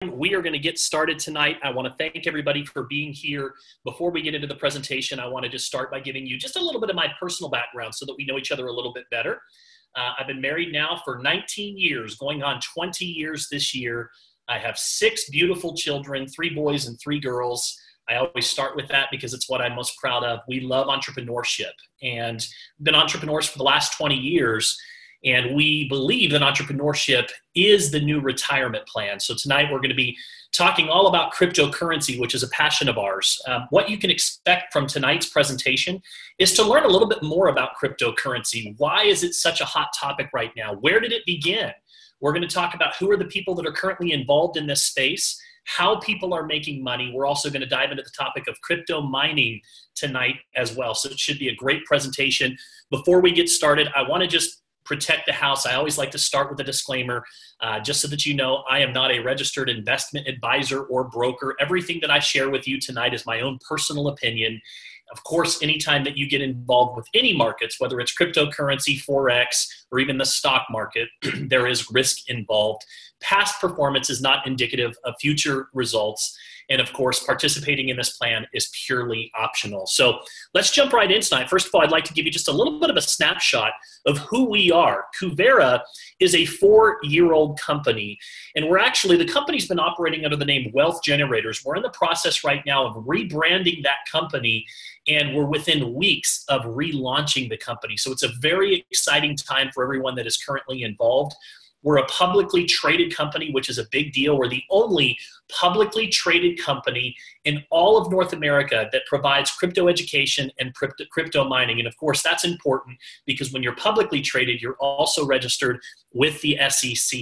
We are going to get started tonight. I want to thank everybody for being here. Before we get into the presentation, I want to just start by giving you just a little bit of my personal background so that we know each other a little bit better. I've been married now for 19 years, going on 20 years this year. I have 6 beautiful children, 3 boys and 3 girls. I always start with that because it's what I'm most proud of. We love entrepreneurship and been entrepreneurs for the last 20 years. And we believe that entrepreneurship is the new retirement plan. So tonight we're going to be talking all about cryptocurrency, which is a passion of ours. What you can expect from tonight's presentation is to learn a little bit more about cryptocurrency. Why is it such a hot topic right now? Where did it begin? We're going to talk about who are the people that are currently involved in this space, how people are making money. We're also going to dive into the topic of crypto mining tonight as well. So it should be a great presentation. Before we get started, I want to just protect the house. I always like to start with a disclaimer, just so that you know I am not a registered investment advisor or broker. Everything that I share with you tonight is my own personal opinion. Of course, anytime that you get involved with any markets, whether it's cryptocurrency, Forex, or even the stock market, there is risk involved. Past performance is not indicative of future results. And of course, participating in this plan is purely optional. So let's jump right in tonight. First of all, I'd like to give you just a little bit of a snapshot of who we are. Kuvera is a 4-year-old company, and the company's been operating under the name Wealth Generators. We're in the process right now of rebranding that company, and we're within weeks of relaunching the company. So it's a very exciting time for everyone that is currently involved. We're a publicly traded company, which is a big deal. We're the only publicly traded company in all of North America that provides crypto education and crypto mining. And of course, that's important because when you're publicly traded, you're also registered with the SEC.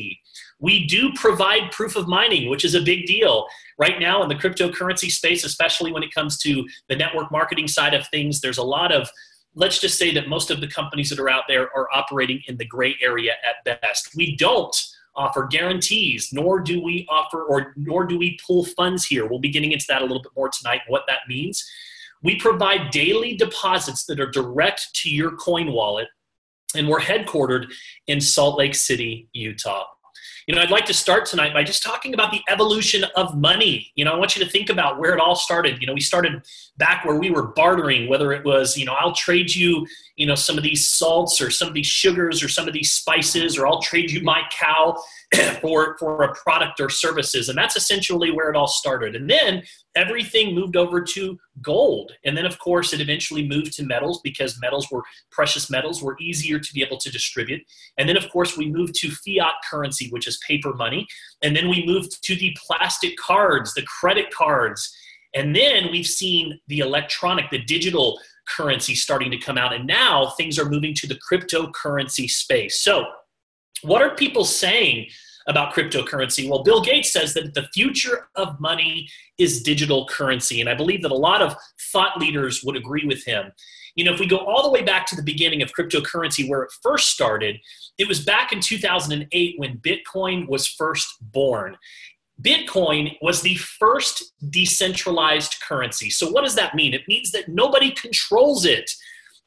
We do provide proof of mining, which is a big deal. Right now in the cryptocurrency space, especially when it comes to the network marketing side of things, there's a lot of, let's just say that most of the companies that are out there are operating in the gray area at best. We don't offer guarantees, nor do we pull funds here. We'll be getting into that a little bit more tonight, what that means. We provide daily deposits that are direct to your coin wallet, and we're headquartered in Salt Lake City, Utah. I'd like to start tonight by just talking about the evolution of money. I want you to think about where it all started. We started back where we were bartering, whether it was, I'll trade you, some of these salts or some of these sugars or some of these spices, or I'll trade you my cow for a product or services. And that's essentially where it all started. And then everything moved over to gold. And then, of course, it eventually moved to metals because precious metals were easier to be able to distribute. And then, of course, we moved to fiat currency, which is paper money. And then we moved to the plastic cards, the credit cards. And then we've seen the digital currency starting to come out. And now things are moving to the cryptocurrency space. So what are people saying about cryptocurrency? Well, Bill Gates says that the future of money is digital currency. And I believe that a lot of thought leaders would agree with him. If we go all the way back to the beginning of cryptocurrency, where it first started, it was back in 2008 when Bitcoin was first born. Bitcoin was the first decentralized currency. So what does that mean? It means that nobody controls it.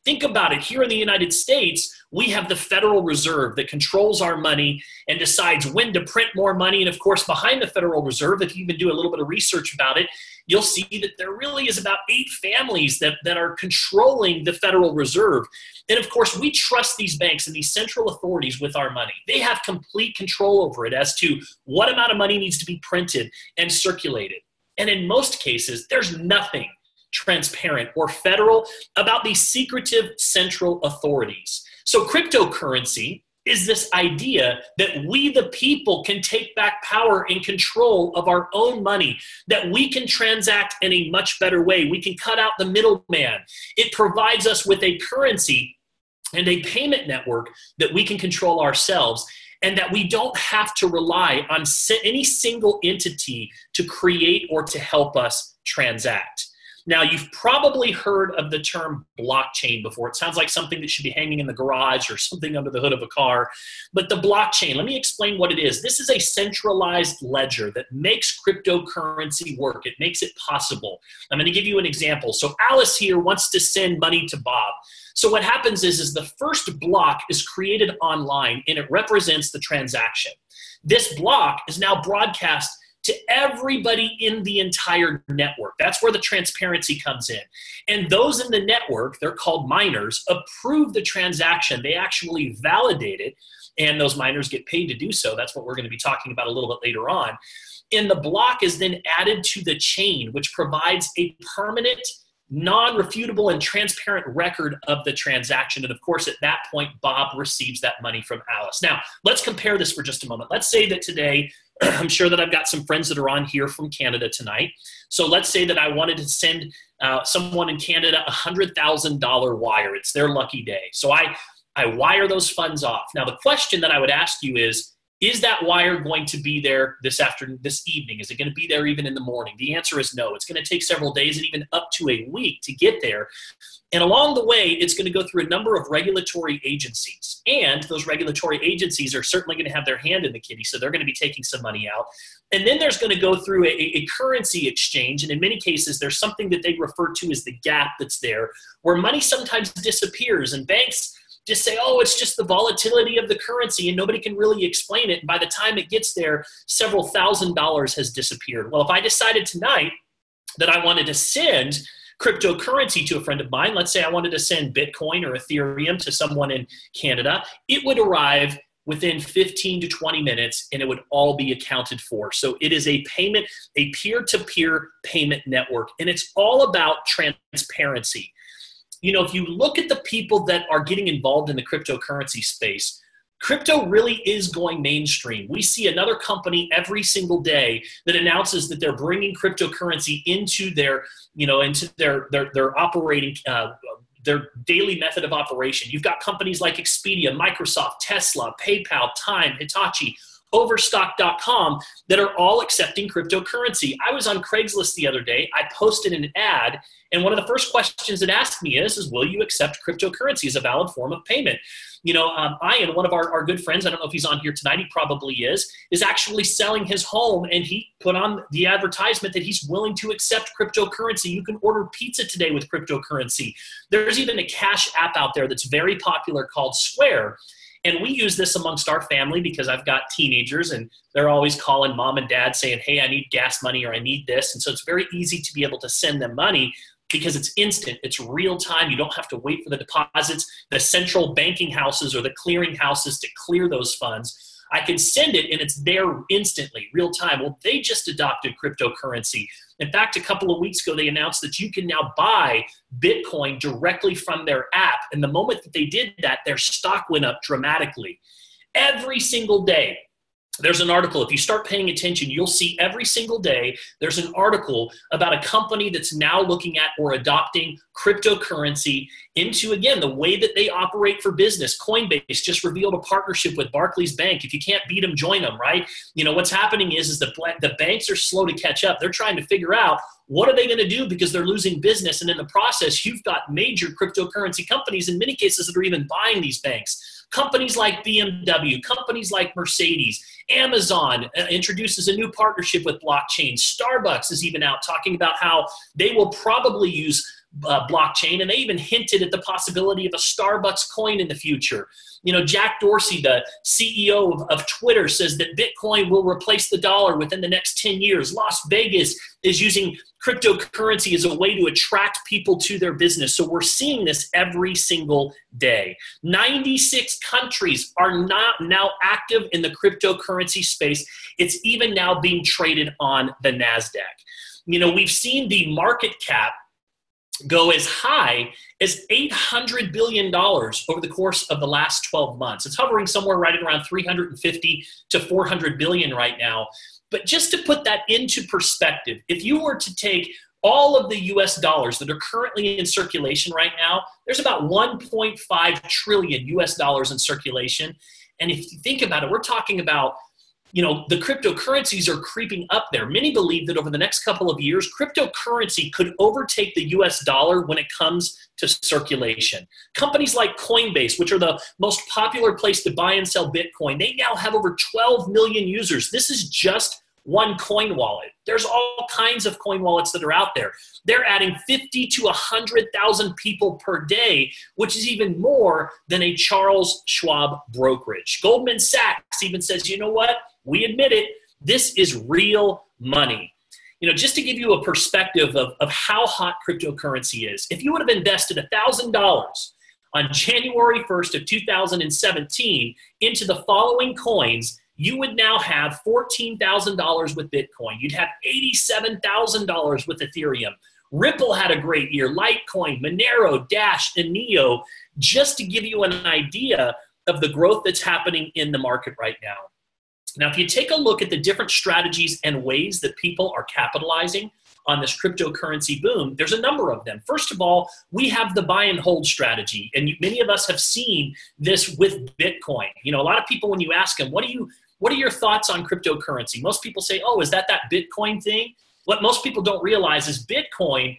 Think about it. Here in the United States, we have the Federal Reserve that controls our money and decides when to print more money. And of course, behind the Federal Reserve, if you even do a little bit of research about it, you'll see that there really is about 8 families that are controlling the Federal Reserve. And of course, we trust these banks and these central authorities with our money. They have complete control over it as to what amount of money needs to be printed and circulated. And in most cases, there's nothing transparent or federal about these secretive central authorities. So cryptocurrency is this idea that we, the people, can take back power and control of our own money, that we can transact in a much better way. We can cut out the middleman. It provides us with a currency and a payment network that we can control ourselves, and that we don't have to rely on any single entity to create or to help us transact. Now, you've probably heard of the term blockchain before. It sounds like something that should be hanging in the garage or something under the hood of a car. But the blockchain, let me explain what it is. This is a centralized ledger that makes cryptocurrency work. It makes it possible. I'm going to give you an example. So Alice here wants to send money to Bob. So what happens is the first block is created online, and it represents the transaction. This block is now broadcast to everybody in the entire network. That's where the transparency comes in. And those in the network, they're called miners, approve the transaction. They actually validate it, and those miners get paid to do so. That's what we're going to be talking about a little bit later on. And the block is then added to the chain, which provides a permanent, non-refutable, and transparent record of the transaction. And of course, at that point, Bob receives that money from Alice. Now, let's compare this for just a moment. Let's say that today, I'm sure that I've got some friends that are on here from Canada tonight. So let's say that I wanted to send someone in Canada a $100,000 wire. It's their lucky day. So I wire those funds off. Now, the question that I would ask you is that wire going to be there this evening? Is it going to be there even in the morning? The answer is no. It's going to take several days and even up to a week to get there. And along the way, it's going to go through a number of regulatory agencies. And those regulatory agencies are certainly going to have their hand in the kitty, so they're going to be taking some money out. And then there's going to go through a currency exchange. And in many cases, there's something that they refer to as the gap that's there, where money sometimes disappears. And banks just say, oh, it's just the volatility of the currency, and nobody can really explain it. And by the time it gets there, several $1,000s has disappeared. Well, if I decided tonight that I wanted to send cryptocurrency to a friend of mine, let's say I wanted to send Bitcoin or Ethereum to someone in Canada, it would arrive within 15 to 20 minutes, and it would all be accounted for. So it is a payment, a peer-to-peer payment network, and it's all about transparency. You know, if you look at the people that are getting involved in the cryptocurrency space, crypto really is going mainstream. We see another company every single day that announces that they're bringing cryptocurrency into their, into their operating, their daily method of operation. You've got companies like Expedia, Microsoft, Tesla, PayPal, Time, Hitachi, Overstock.com that are all accepting cryptocurrency. I was on Craigslist the other day. I posted an ad, and one of the first questions it asked me is will you accept cryptocurrency as a valid form of payment? Ian, one of our good friends, I don't know if he's on here tonight, he probably is actually selling his home, and he put on the advertisement that he's willing to accept cryptocurrency. You can order pizza today with cryptocurrency. There's even a cash app out there that's very popular called Square. And we use this amongst our family because I've got teenagers, and they're always calling mom and dad saying, hey, I need gas money or I need this. And so it's very easy to be able to send them money because it's instant. It's real time. You don't have to wait for the deposits, the central banking houses or the clearing houses to clear those funds. I can send it and it's there instantly, real time. Well, they just adopted cryptocurrency. In fact, a couple of weeks ago, they announced that you can now buy Bitcoin directly from their app. And the moment that they did that, their stock went up dramatically. Every single day, there's an article. If you start paying attention, you'll see every single day there's an article about a company that's now looking at or adopting cryptocurrency into, again, the way that they operate for business. Coinbase just revealed a partnership with Barclays Bank. If you can't beat them, join them, right? What's happening is the banks are slow to catch up. They're trying to figure out what are they going to do because they're losing business. And in the process, you've got major cryptocurrency companies in many cases that are even buying these banks. Companies like BMW, companies like Mercedes, Amazon introduces a new partnership with blockchain. Starbucks is even out talking about how they will probably use blockchain, and they even hinted at the possibility of a Starbucks coin in the future. Jack Dorsey, the CEO of Twitter, says that Bitcoin will replace the dollar within the next 10 years. Las Vegas is using cryptocurrency as a way to attract people to their business. So we're seeing this every single day. 96 countries are not now active in the cryptocurrency space. It's even now being traded on the NASDAQ. We've seen the market cap go as high as $800 billion over the course of the last 12 months. It's hovering somewhere right around 350 to 400 billion right now. But just to put that into perspective, if you were to take all of the US dollars that are currently in circulation right now, there's about 1.5 trillion US dollars in circulation. And if you think about it, we're talking about the cryptocurrencies are creeping up there. Many believe that over the next couple of years, cryptocurrency could overtake the US dollar when it comes to circulation. Companies like Coinbase, which are the most popular place to buy and sell Bitcoin, they now have over 12 million users. This is just one coin wallet. There's all kinds of coin wallets that are out there. They're adding 50 to 100,000 people per day, which is even more than a Charles Schwab brokerage. Goldman Sachs even says, you know what? We admit it. This is real money. Just to give you a perspective of how hot cryptocurrency is, if you would have invested $1,000 on January 1st of 2017 into the following coins, you would now have $14,000 with Bitcoin. You'd have $87,000 with Ethereum. Ripple had a great year. Litecoin, Monero, Dash, and Neo, just to give you an idea of the growth that's happening in the market right now. Now, if you take a look at the different strategies and ways that people are capitalizing on this cryptocurrency boom, there's a number of them. First of all, we have the buy and hold strategy, and many of us have seen this with Bitcoin. A lot of people, when you ask them, what are your thoughts on cryptocurrency? Most people say, oh, is that Bitcoin thing? What most people don't realize is Bitcoin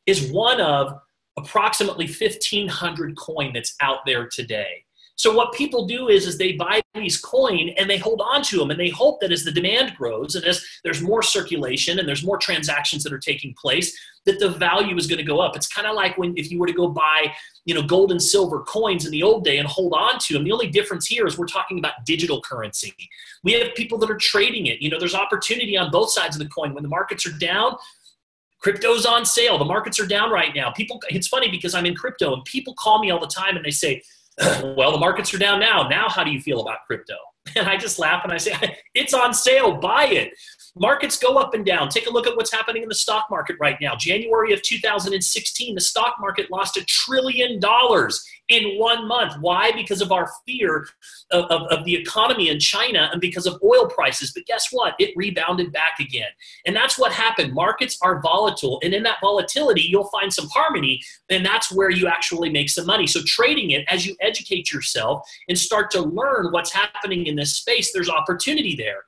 is one of approximately 1,500 coin that's out there today. So what people do is they buy these coin and they hold on to them, and they hope that as the demand grows and as there's more circulation and there's more transactions that are taking place, that the value is going to go up. It's kind of like if you were to go buy, gold and silver coins in the old day and hold on to them. The only difference here is we're talking about digital currency. We have people that are trading it. There's opportunity on both sides of the coin. When the markets are down, crypto's on sale. The markets are down right now. It's funny because I'm in crypto and people call me all the time and they say, well, the markets are down now. Now, how do you feel about crypto? And I just laugh and I say, it's on sale. Buy it. Markets go up and down. Take a look at what's happening in the stock market right now. January of 2016, the stock market lost $1 trillion in 1 month. Why? Because of our fear of the economy in China and because of oil prices. But guess what? It rebounded back again. And that's what happened. Markets are volatile. And in that volatility, you'll find some harmony. And that's where you actually make some money. So trading it, as you educate yourself and start to learn what's happening in this space, there's opportunity there.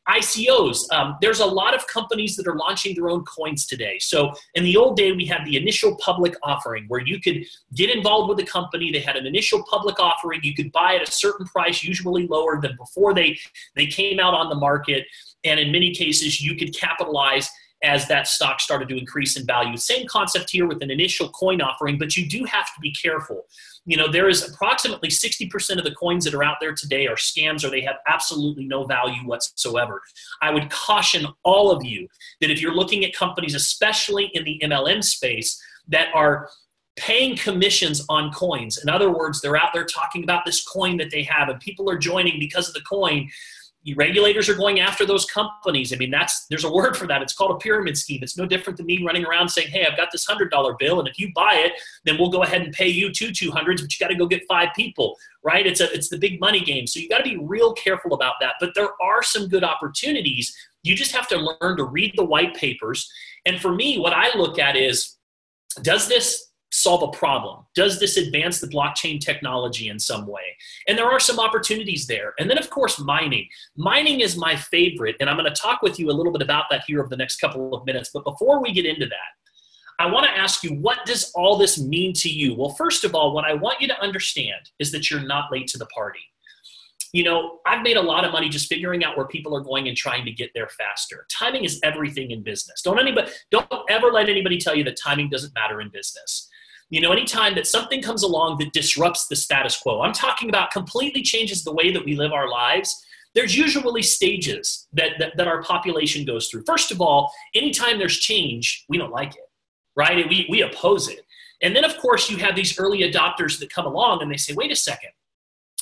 ICOs, there's a lot of companies that are launching their own coins today. So in the old day, we had the initial public offering where you could get involved with the company. They had an initial public offering. You could buy at a certain price, usually lower than before they came out on the market. And in many cases, you could capitalize as that stock started to increase in value. Same concept here with an initial coin offering, but you do have to be careful. There is approximately 60% of the coins that are out there today are scams, or they have absolutely no value whatsoever. I would caution all of you that if you're looking at companies, especially in the MLM space, that are paying commissions on coins. In other words, they're out there talking about this coin that they have and people are joining because of the coin. Regulators are going after those companies. There's a word for that. It's called a pyramid scheme. It's no different than me running around saying, hey, I've got this $100 bill, and if you buy it, then we'll go ahead and pay you 200s, but you got to go get 5 people, right? It's the big money game. So you got to be real careful about that. But there are some good opportunities. You just have to learn to read the white papers. And for me, what I look at is, does this solve a problem? Does this advance the blockchain technology in some way? And there are some opportunities there. And then, of course, mining. Mining is my favorite, and I'm going to talk with you a little bit about that here over the next couple of minutes. But before we get into that, I want to ask you, what does all this mean to you? Well, first of all, what I want you to understand is that you're not late to the party. I've made a lot of money just figuring out where people are going and trying to get there faster. Timing is everything in business. Don't ever let anybody tell you that timing doesn't matter in business. Anytime that something comes along that disrupts the status quo, I'm talking about completely changes the way that we live our lives, there's usually stages that our population goes through. First of all, anytime there's change, we don't like it, right? We oppose it. And then, of course, you have these early adopters that come along and they say, wait a second,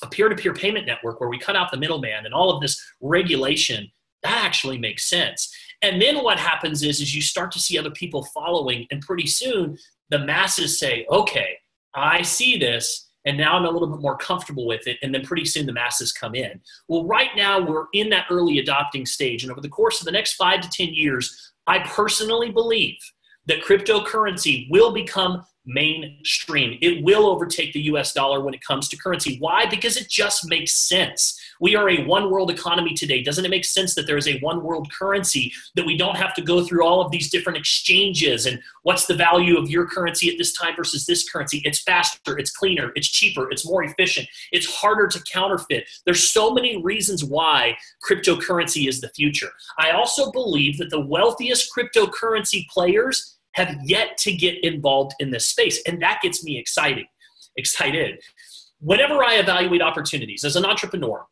a peer-to-peer payment network where we cut out the middleman and all of this regulation, that actually makes sense. And then what happens is you start to see other people following, and pretty soon the masses say, okay, I see this, and now I'm a little bit more comfortable with it, and then pretty soon the masses come in. Well, right now we're in that early adopting stage, and over the course of the next 5 to 10 years, I personally believe that cryptocurrency will become mainstream. It will overtake the US dollar when it comes to currency. Why? Because it just makes sense. We are a one world economy today. Doesn't it make sense that there is a one world currency, that we don't have to go through all of these different exchanges and what's the value of your currency at this time versus this currency? It's faster, it's cleaner, it's cheaper, it's more efficient, it's harder to counterfeit. There's so many reasons why cryptocurrency is the future. I also believe that the wealthiest cryptocurrency players have yet to get involved in this space. And that gets me excited. Whenever I evaluate opportunities as an entrepreneur,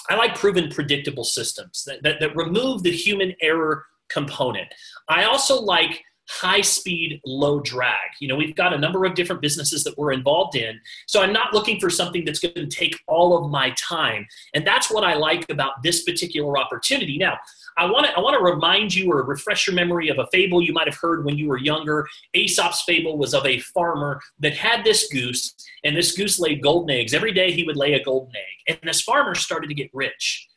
I like proven predictable systems that remove the human error component. I also like high speed, low drag. You know, we've got a number of different businesses that we're involved in. So I'm not looking for something that's going to take all of my time. And that's what I like about this particular opportunity. Now, I want to remind you or refresh your memory of a fable you might have heard when you were younger. Aesop's fable was of a farmer that had this goose, and this goose laid golden eggs. Every day he would lay a golden egg. And this farmer started to get rich.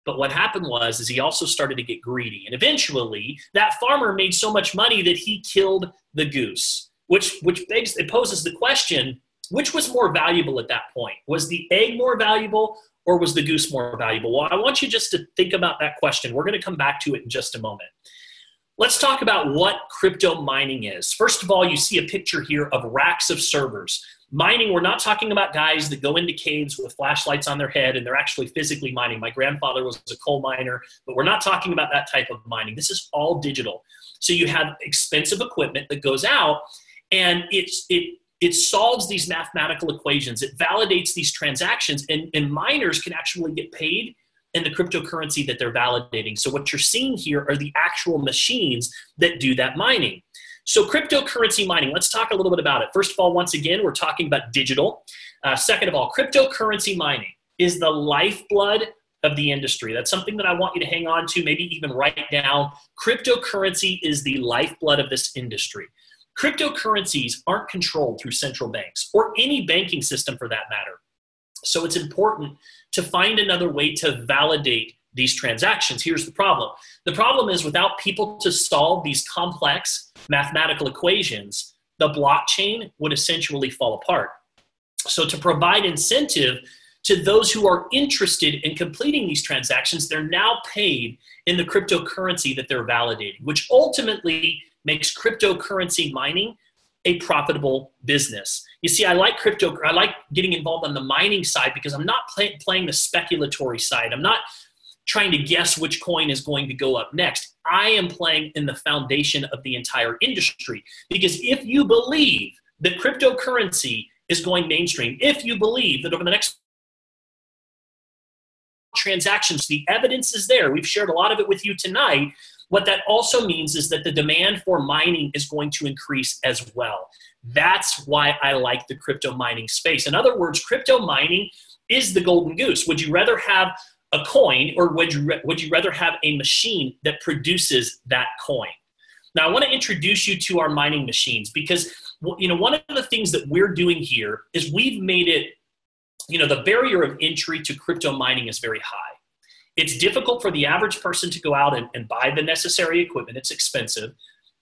But what happened is he also started to get greedy. And eventually, that farmer made so much money that he killed the goose, which poses the question, which was more valuable at that point? Was the egg more valuable or was the goose more valuable? Well, I want you just to think about that question. We're going to come back to it in just a moment. Let's talk about what crypto mining is. First of all, you see a picture here of racks of servers. Mining, we're not talking about guys that go into caves with flashlights on their head and they're actually physically mining. My grandfather was a coal miner, but we're not talking about that type of mining. This is all digital. So you have expensive equipment that goes out and it solves these mathematical equations. It validates these transactions and miners can actually get paid in the cryptocurrency that they're validating. So what you're seeing here are the actual machines that do that mining. So cryptocurrency mining, let's talk a little bit about it. First of all, once again, we're talking about digital. Second of all, cryptocurrency mining is the lifeblood of the industry. That's something that I want you to hang on to, maybe even write down. Cryptocurrency is the lifeblood of this industry. Cryptocurrencies aren't controlled through central banks or any banking system for that matter. So it's important to find another way to validate these transactions. Here's the problem. The problem is without people to solve these complex mathematical equations, the blockchain would essentially fall apart. So to provide incentive to those who are interested in completing these transactions, they're now paid in the cryptocurrency that they're validating, which ultimately makes cryptocurrency mining a profitable business. You see, I like getting involved on the mining side because I'm not playing the speculatory side. I'm not trying to guess which coin is going to go up next. I am playing in the foundation of the entire industry. Because if you believe that cryptocurrency is going mainstream, if you believe that over the next transactions, the evidence is there. We've shared a lot of it with you tonight. What that also means is that the demand for mining is going to increase as well. That's why I like the crypto mining space. In other words, crypto mining is the golden goose. Would you rather have a coin or would you rather have a machine that produces that coin? Now, I want to introduce you to our mining machines because, you know, one of the things that we're doing here is we've made it, you know, the barrier of entry to crypto mining is very high. It's difficult for the average person to go out and buy the necessary equipment. It's expensive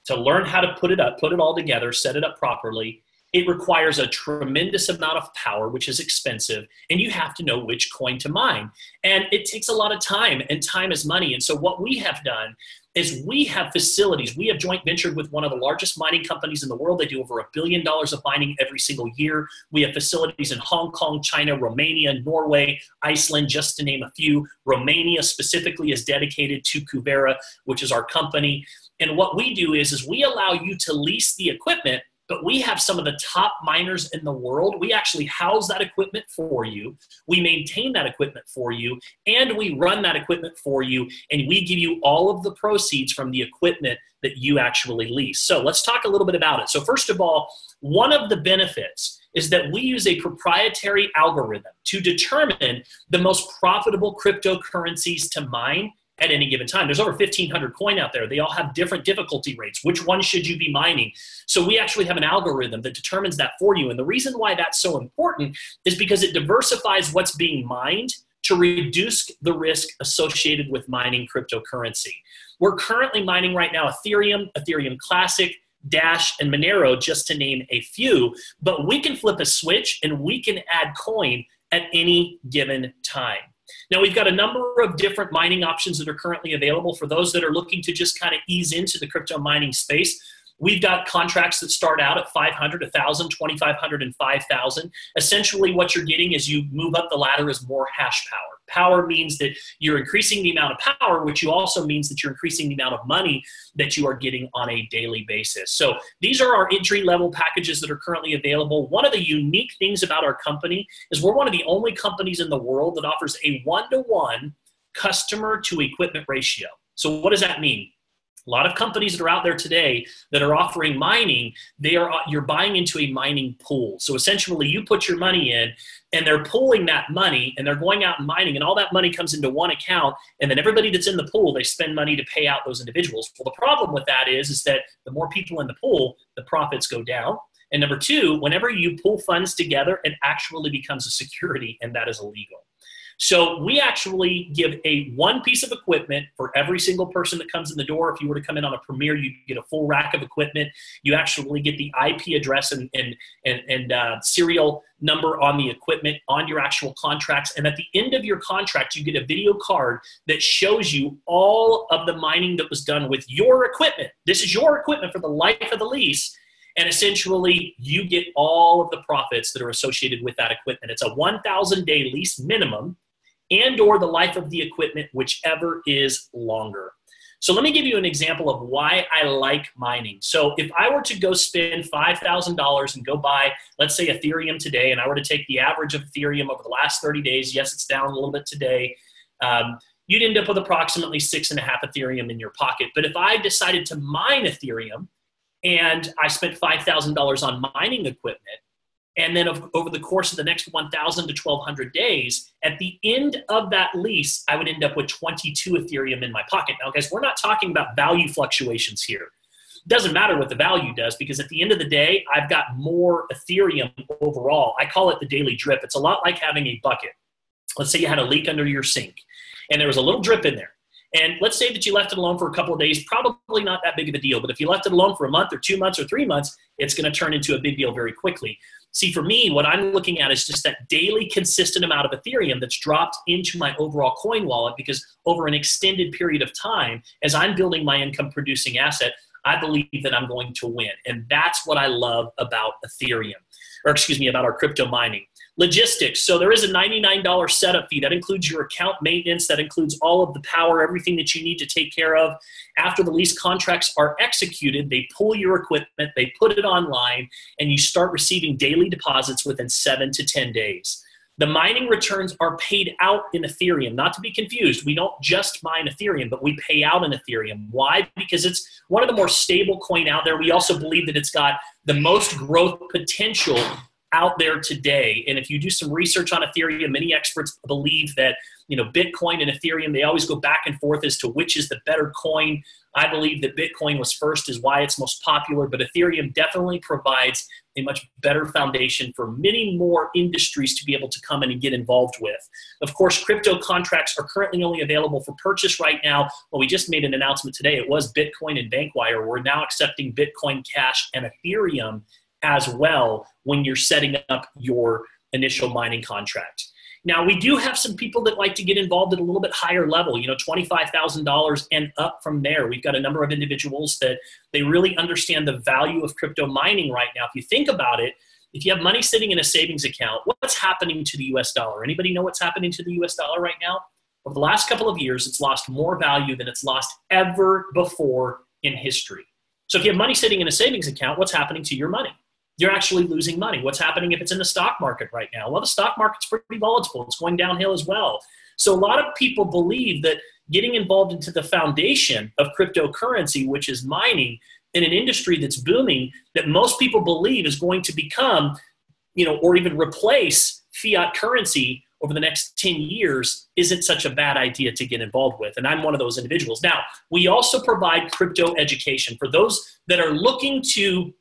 to learn how to put it all together, set it up properly. It requires a tremendous amount of power, which is expensive, and you have to know which coin to mine. And it takes a lot of time, and time is money. And so what we have done is we have facilities. We have joint ventured with one of the largest mining companies in the world. They do over $1 billion of mining every single year. We have facilities in Hong Kong, China, Romania, Norway, Iceland, just to name a few. Romania specifically is dedicated to Kuvera, which is our company. And what we do is we allow you to lease the equipment, but we have some of the top miners in the world. We actually house that equipment for you. We maintain that equipment for you, and we run that equipment for you, and we give you all of the proceeds from the equipment that you actually lease. So let's talk a little bit about it. So first of all, one of the benefits is that we use a proprietary algorithm to determine the most profitable cryptocurrencies to mine at any given time. There's over 1,500 coin out there. They all have different difficulty rates. Which one should you be mining? So we actually have an algorithm that determines that for you. And the reason why that's so important is because it diversifies what's being mined to reduce the risk associated with mining cryptocurrency. We're currently mining right now Ethereum, Ethereum Classic, Dash, and Monero, just to name a few. But we can flip a switch and we can add coin at any given time. Now, we've got a number of different mining options that are currently available for those that are looking to just kind of ease into the crypto mining space. We've got contracts that start out at 500, 1,000, 2,500, and 5,000. Essentially, what you're getting as you move up the ladder is more hash power. Power means that you're increasing the amount of power, which also means that you're increasing the amount of money that you are getting on a daily basis. So these are our entry-level packages that are currently available. One of the unique things about our company is we're one of the only companies in the world that offers a one-to-one customer-to-equipment ratio. So what does that mean? A lot of companies that are out there today that are offering mining, you're buying into a mining pool. So essentially you put your money in and they're pulling that money and they're going out and mining, and all that money comes into one account, and then everybody that's in the pool, they spend money to pay out those individuals. Well, the problem with that is that the more people in the pool, the profits go down. And number two, whenever you pull funds together, it actually becomes a security, and that is illegal. So we actually give one piece of equipment for every single person that comes in the door. If you were to come in on a Premier, you get a full rack of equipment. You actually get the IP address and serial number on the equipment on your actual contracts. And at the end of your contract, you get a video card that shows you all of the mining that was done with your equipment. This is your equipment for the life of the lease. And essentially, you get all of the profits that are associated with that equipment. It's a 1,000-day lease minimum, and or the life of the equipment, whichever is longer. So let me give you an example of why I like mining. So if I were to go spend $5,000 and go buy, let's say, Ethereum today, and I were to take the average of Ethereum over the last 30 days, yes, it's down a little bit today, you'd end up with approximately 6.5 Ethereum in your pocket. But if I decided to mine Ethereum and I spent $5,000 on mining equipment, and then over the course of the next 1,000 to 1,200 days, at the end of that lease, I would end up with 22 Ethereum in my pocket. Now, guys, we're not talking about value fluctuations here. It doesn't matter what the value does, because at the end of the day, I've got more Ethereum overall. I call it the daily drip. It's a lot like having a bucket. Let's say you had a leak under your sink, and there was a little drip in there. And let's say that you left it alone for a couple of days, probably not that big of a deal. But if you left it alone for a month or 2 months or 3 months, it's going to turn into a big deal very quickly. See, for me, what I'm looking at is just that daily consistent amount of Ethereum that's dropped into my overall coin wallet, because over an extended period of time, as I'm building my income producing asset, I believe that I'm going to win. And that's what I love about Ethereum, or excuse me, about our crypto mining. Logistics. So there is a $99 setup fee. That includes your account maintenance. That includes all of the power, everything that you need to take care of. After the lease contracts are executed, they pull your equipment, they put it online, and you start receiving daily deposits within 7 to 10 days. The mining returns are paid out in Ethereum. Not to be confused, we don't just mine Ethereum, but we pay out in Ethereum. Why? Because it's one of the more stable coin out there. We also believe that it's got the most growth potential out there today. And if you do some research on Ethereum, many experts believe that, Bitcoin and Ethereum, they always go back and forth as to which is the better coin. I believe that Bitcoin was first, is why it's most popular, but Ethereum definitely provides a much better foundation for many more industries to be able to come in and get involved with. Of course, crypto contracts are currently only available for purchase right now. Well, we just made an announcement today. It was Bitcoin and Bankwire. We're now accepting Bitcoin Cash and Ethereum as well when you're setting up your initial mining contract. Now, we do have some people that like to get involved at a little bit higher level, $25,000 and up from there. We've got a number of individuals that they really understand the value of crypto mining right now. If you think about it, if you have money sitting in a savings account, what's happening to the US dollar? Anybody know what's happening to the US dollar right now? Over the last couple of years, it's lost more value than it's lost ever before in history. So if you have money sitting in a savings account, what's happening to your money? You're actually losing money. What's happening if it's in the stock market right now? Well, the stock market's pretty volatile. It's going downhill as well. So a lot of people believe that getting involved into the foundation of cryptocurrency, which is mining, in an industry that's booming, that most people believe is going to become, or even replace fiat currency over the next 10 years, isn't such a bad idea to get involved with. And I'm one of those individuals. Now, we also provide crypto education for those that are looking to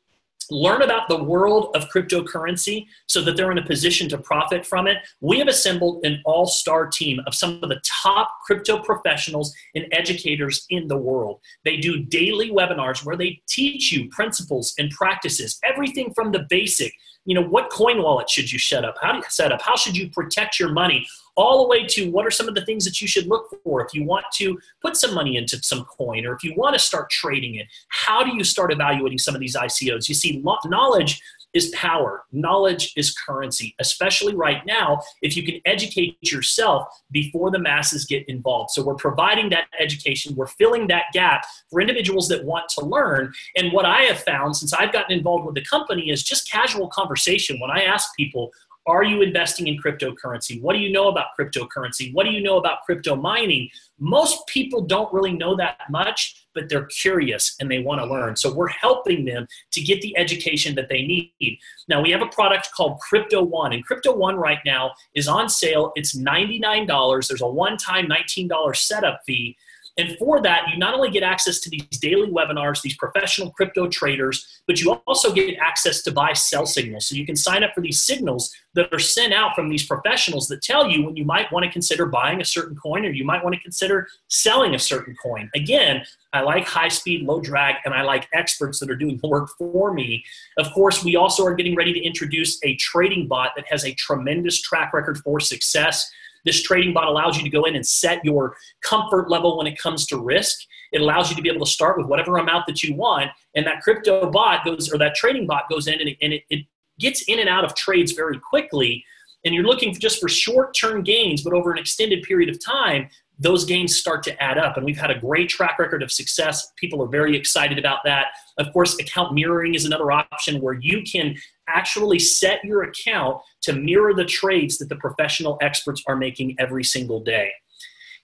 learn about the world of cryptocurrency so that they're in a position to profit from it. We have assembled an all-star team of some of the top crypto professionals and educators in the world. They do daily webinars where they teach you principles and practices, everything from the basic, what coin wallet should you set up? How do you set up? How should you protect your money? All the way to what are some of the things that you should look for if you want to put some money into some coin, or if you want to start trading it. How do you start evaluating some of these ICOs? You see, knowledge is power. Knowledge is currency, especially right now if you can educate yourself before the masses get involved. So we're providing that education. We're filling that gap for individuals that want to learn. And what I have found since I've gotten involved with the company is just casual conversation. When I ask people, are you investing in cryptocurrency? What do you know about cryptocurrency? What do you know about crypto mining? Most people don't really know that much, but they're curious and they want to learn. So we're helping them to get the education that they need. Now, we have a product called Crypto One, and Crypto One right now is on sale. It's $99. There's a one-time $19 setup fee. And for that, you not only get access to these daily webinars, these professional crypto traders, but you also get access to buy-sell signals. So you can sign up for these signals that are sent out from these professionals that tell you when you might want to consider buying a certain coin or you might want to consider selling a certain coin. Again, I like high speed, low drag, and I like experts that are doing the work for me. Of course, we also are getting ready to introduce a trading bot that has a tremendous track record for success. This trading bot allows you to go in and set your comfort level when it comes to risk. It allows you to be able to start with whatever amount that you want, and that crypto bot goes, or that trading bot goes in and it gets in and out of trades very quickly. And you're looking just for short-term gains, but over an extended period of time, those gains start to add up. And we've had a great track record of success. People are very excited about that. Of course, account mirroring is another option where you can actually set your account to mirror the trades that the professional experts are making every single day.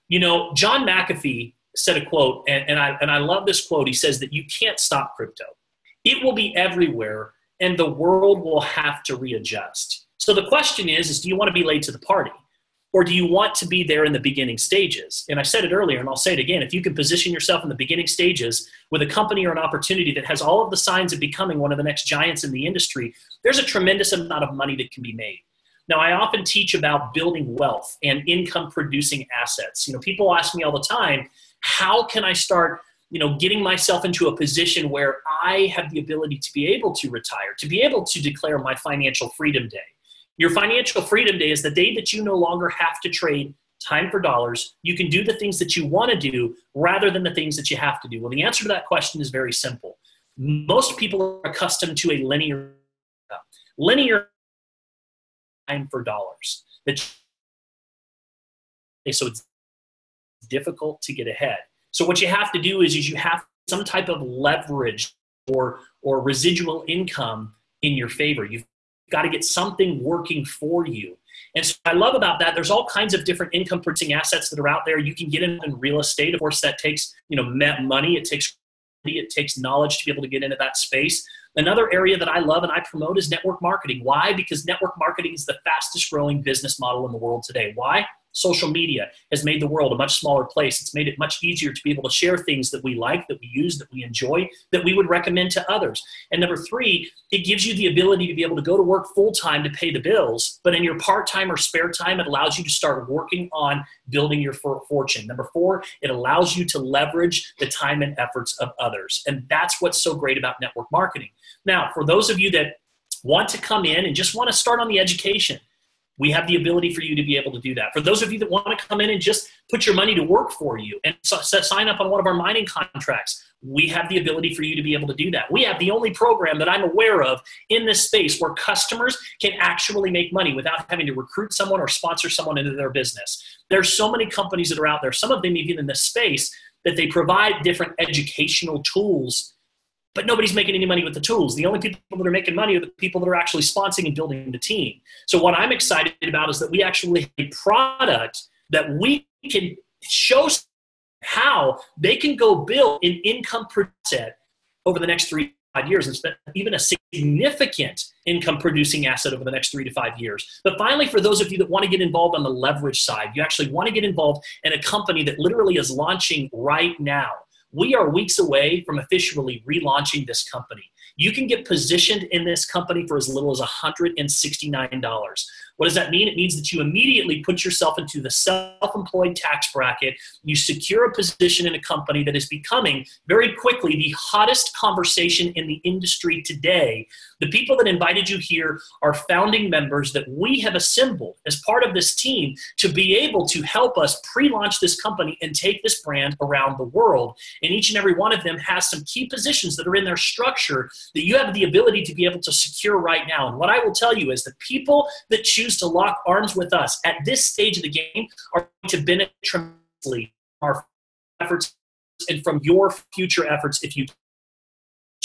You know, John McAfee said a quote, and I love this quote. He says that you can't stop crypto. It will be everywhere, and the world will have to readjust. So the question is do you want to be late to the party? Or do you want to be there in the beginning stages? And I said it earlier, and I'll say it again. If you can position yourself in the beginning stages with a company or an opportunity that has all of the signs of becoming one of the next giants in the industry, there's a tremendous amount of money that can be made. Now, I often teach about building wealth and income-producing assets. You know, people ask me all the time, how can I start, getting myself into a position where I have the ability to be able to retire, to be able to declare my financial freedom day? Your financial freedom day is the day that you no longer have to trade time for dollars. You can do the things that you want to do rather than the things that you have to do. Well, the answer to that question is very simple. Most people are accustomed to a linear time for dollars. So it's difficult to get ahead. So what you have to do is you have some type of leverage or residual income in your favor. You've got to get something working for you. And so what I love about that, there's all kinds of different income producing assets that are out there. You can get in real estate. Of course, that takes, money. It takes knowledge to be able to get into that space. Another area that I love and I promote is network marketing. Why? Because network marketing is the fastest growing business model in the world today. Why? Social media has made the world a much smaller place. It's made it much easier to be able to share things that we like, that we use, that we enjoy, that we would recommend to others. And number three, it gives you the ability to be able to go to work full-time to pay the bills, but in your part-time or spare time, it allows you to start working on building your fortune. Number four, it allows you to leverage the time and efforts of others. And that's what's so great about network marketing. Now, for those of you that want to come in and just want to start on the education, we have the ability for you to be able to do that. For those of you that want to come in and just put your money to work for you and sign up on one of our mining contracts, we have the ability for you to be able to do that. We have the only program that I'm aware of in this space where customers can actually make money without having to recruit someone or sponsor someone into their business. There's so many companies that are out there, some of them even in this space, that they provide different educational tools, but nobody's making any money with the tools. The only people that are making money are the people that are actually sponsoring and building the team. So what I'm excited about is that we actually have a product that we can show how they can go build an income asset over the next 3 to 5 years, and even a significant income producing asset over the next 3 to 5 years. But finally, for those of you that want to get involved on the leverage side, you actually want to get involved in a company that literally is launching right now. We are weeks away from officially relaunching this company. You can get positioned in this company for as little as $169. What does that mean? It means that you immediately put yourself into the self-employed tax bracket. You secure a position in a company that is becoming very quickly the hottest conversation in the industry today. The people that invited you here are founding members that we have assembled as part of this team to be able to help us pre-launch this company and take this brand around the world. And each and every one of them has some key positions that are in their structure that you have the ability to be able to secure right now. And what I will tell you is the people that choose to lock arms with us at this stage of the game are going to benefit tremendously from our efforts and from your future efforts if you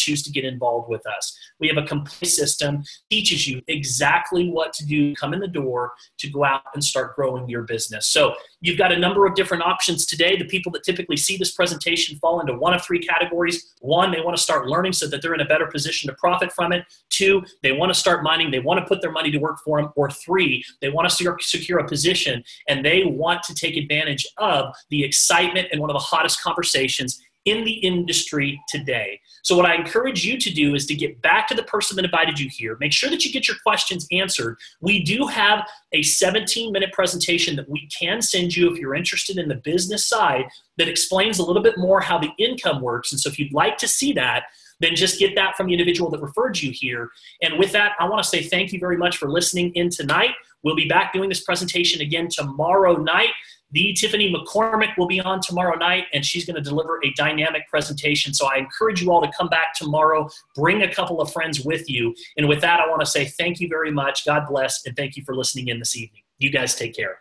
choose to get involved with us. We have a complete system, teaches you exactly what to do, come in the door to go out and start growing your business. So you've got a number of different options today. The people that typically see this presentation fall into one of three categories. One, they want to start learning so that they're in a better position to profit from it. Two, they want to start mining. They want to put their money to work for them. Or three, they want to secure a position and they want to take advantage of the excitement and one of the hottest conversations in the industry today. So what I encourage you to do is to get back to the person that invited you here. Make sure that you get your questions answered. We do have a 17-minute presentation that we can send you if you're interested in the business side that explains a little bit more how the income works. And so if you'd like to see that, then just get that from the individual that referred you here. And with that, I want to say thank you very much for listening in tonight. We'll be back doing this presentation again tomorrow night. The Tiffany McCormick will be on tomorrow night, and she's going to deliver a dynamic presentation. So I encourage you all to come back tomorrow, bring a couple of friends with you. And with that, I want to say thank you very much. God bless, and thank you for listening in this evening. You guys take care.